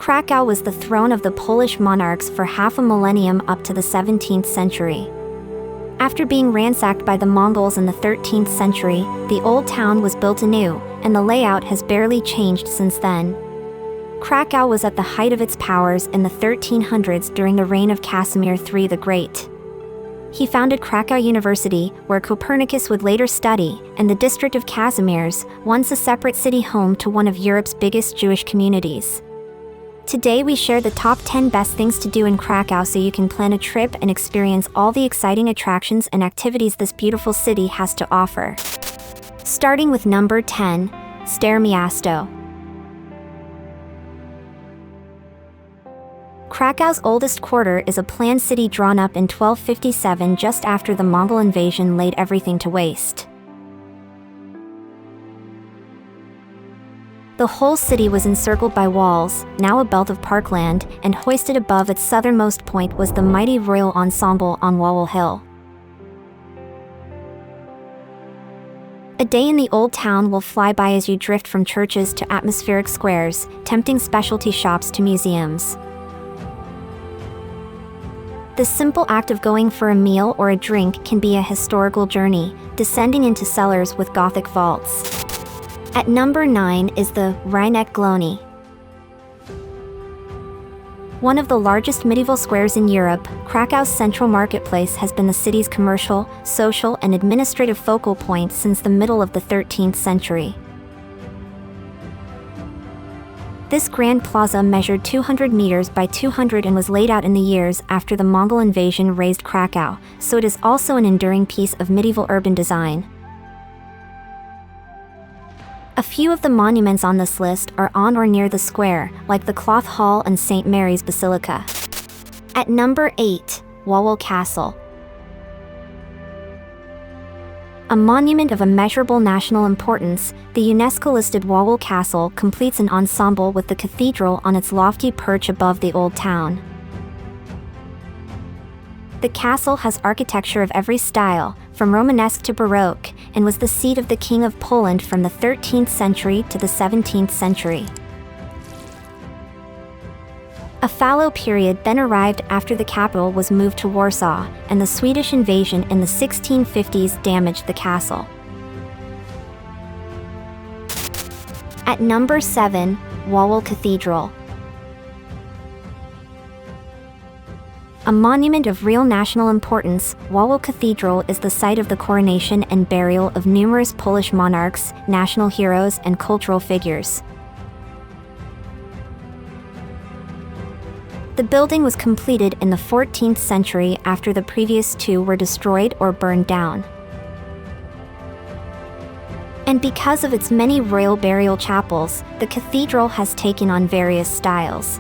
Krakow was the throne of the Polish monarchs for half a millennium up to the 17th century. After being ransacked by the Mongols in the 13th century, the old town was built anew, and the layout has barely changed since then. Krakow was at the height of its powers in the 1300s during the reign of Casimir III the Great. He founded Krakow University, where Copernicus would later study, and the district of Kazimierz, once a separate city home to one of Europe's biggest Jewish communities. Today we share the top 10 best things to do in Krakow so you can plan a trip and experience all the exciting attractions and activities this beautiful city has to offer. Starting with number 10, Stare Miasto. Krakow's oldest quarter is a planned city drawn up in 1257 just after the Mongol invasion laid everything to waste. The whole city was encircled by walls, now a belt of parkland, and hoisted above its southernmost point was the mighty royal ensemble on WAWEL Hill. A day in the old town will fly by as you drift from churches to atmospheric squares, tempting specialty shops to museums. The simple act of going for a meal or a drink can be a historical journey, descending into cellars with Gothic vaults. At number 9 is the Rynek Glony. One of the largest medieval squares in Europe, Krakow's central marketplace has been the city's commercial, social, and administrative focal point since the middle of the 13th century. This grand plaza measured 200 meters by 200 and was laid out in the years after the Mongol invasion razed Krakow, so it is also an enduring piece of medieval urban design. A few of the monuments on this list are on or near the square, like the Cloth Hall and St. Mary's Basilica. At number 8, WAWEL Castle. A monument of immeasurable national importance, the UNESCO-listed WAWEL Castle completes an ensemble with the cathedral on its lofty perch above the old town. The castle has architecture of every style, from Romanesque to Baroque, and was the seat of the King of Poland from the 13th century to the 17th century. A fallow period then arrived after the capital was moved to Warsaw, and the Swedish invasion in the 1650s damaged the castle. At number 7, WAWEL Cathedral. A monument of real national importance, WAWEL Cathedral is the site of the coronation and burial of numerous Polish monarchs, national heroes, and cultural figures. The building was completed in the 14th century after the previous two were destroyed or burned down. And because of its many royal burial chapels, the cathedral has taken on various styles.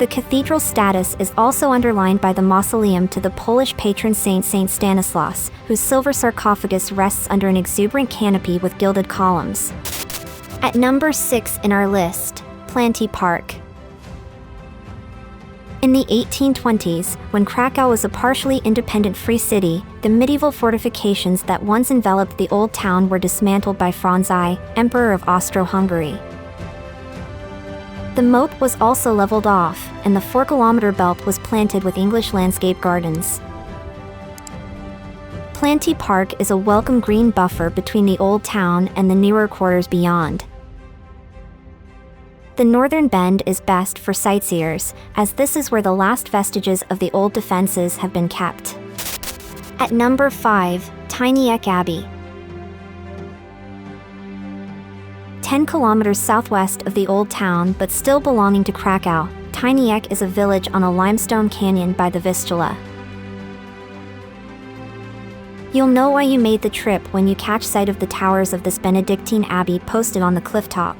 The cathedral's status is also underlined by the mausoleum to the Polish patron saint Saint Stanislaus, whose silver sarcophagus rests under an exuberant canopy with gilded columns. At number 6 in our list, Planty Park. In the 1820s, when Krakow was a partially independent free city, the medieval fortifications that once enveloped the old town were dismantled by Franz I, Emperor of Austro-Hungary. The moat was also leveled off, and the 4-kilometer belt was planted with English landscape gardens. Planty Park is a welcome green buffer between the old town and the newer quarters beyond. The northern bend is best for sightseers, as this is where the last vestiges of the old defenses have been kept. At number 5, TYNIEC Abbey. 10 kilometers southwest of the old town but still belonging to Krakow, TYNIEC is a village on a limestone canyon by the Vistula. You'll know why you made the trip when you catch sight of the towers of this Benedictine abbey posted on the cliff top.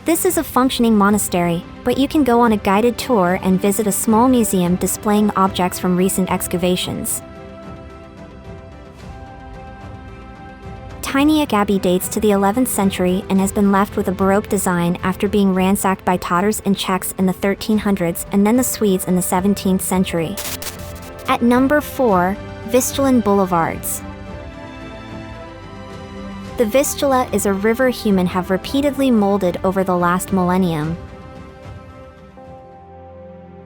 This is a functioning monastery, but you can go on a guided tour and visit a small museum displaying objects from recent excavations. TYNIEC Abbey dates to the 11th century and has been left with a Baroque design after being ransacked by Tatars and Czechs in the 1300s and then the Swedes in the 17th century. At number 4, VISTULAN Boulevards. The Vistula is a river humans have repeatedly molded over the last millennium.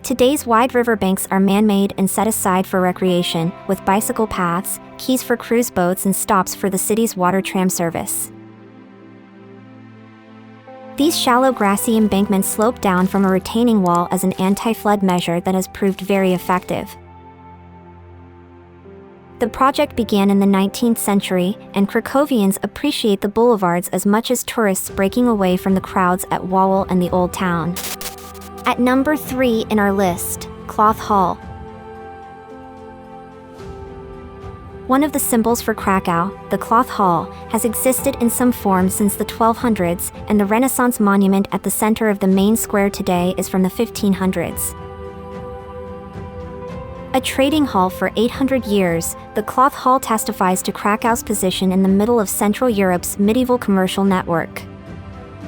Today's wide riverbanks are man-made and set aside for recreation, with bicycle paths, quays for cruise boats and stops for the city's water tram service. These shallow grassy embankments slope down from a retaining wall as an anti-flood measure that has proved very effective. The project began in the 19th century, and Krakowians appreciate the boulevards as much as tourists breaking away from the crowds at WAWEL and the Old Town. At number 3 in our list, Cloth Hall. One of the symbols for Krakow, the Cloth Hall, has existed in some form since the 1200s, and the Renaissance monument at the center of the main square today is from the 1500s. A trading hall for 800 years, the Cloth Hall testifies to Krakow's position in the middle of Central Europe's medieval commercial network.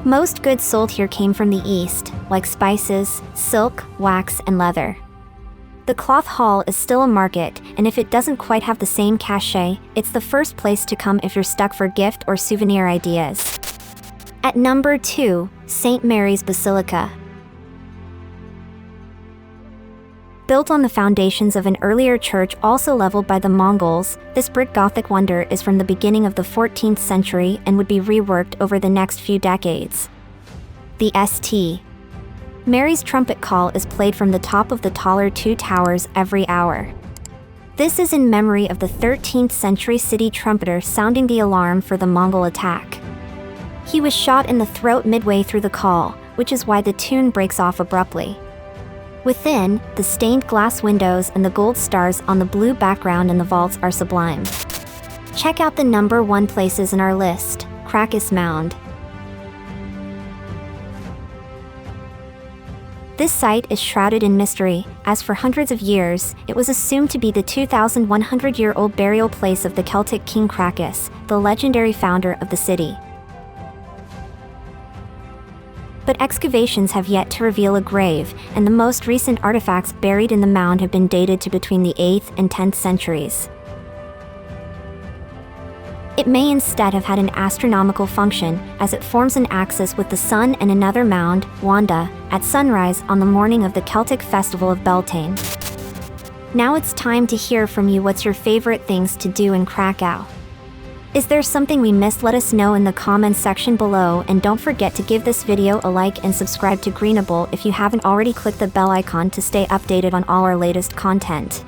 Most goods sold here came from the East, like spices, silk, wax, and leather. The Cloth Hall is still a market, and if it doesn't quite have the same cachet, it's the first place to come if you're stuck for gift or souvenir ideas. At number 2, St. Mary's Basilica. Built on the foundations of an earlier church also leveled by the Mongols, this brick Gothic wonder is from the beginning of the 14th century and would be reworked over the next few decades. The St. Mary's trumpet call is played from the top of the taller two towers every hour. This is in memory of the 13th century city trumpeter sounding the alarm for the Mongol attack. He was shot in the throat midway through the call, which is why the tune breaks off abruptly. Within, the stained glass windows and the gold stars on the blue background in the vaults are sublime. Check out the number 1 places in our list, KRAKUS MOUND. This site is shrouded in mystery, as for hundreds of years, it was assumed to be the 2,100-year-old burial place of the Celtic king KRAKUS, the legendary founder of the city. But excavations have yet to reveal a grave, and the most recent artifacts buried in the mound have been dated to between the 8th and 10th centuries. It may instead have had an astronomical function, as it forms an axis with the sun and another mound, Wanda, at sunrise on the morning of the Celtic festival of Beltane. Now it's time to hear from you. What's your favorite things to do in Krakow? Is there something we missed? Let us know in the comments section below, and don't forget to give this video a like and subscribe to Greenable if you haven't already. Click the bell icon to stay updated on all our latest content.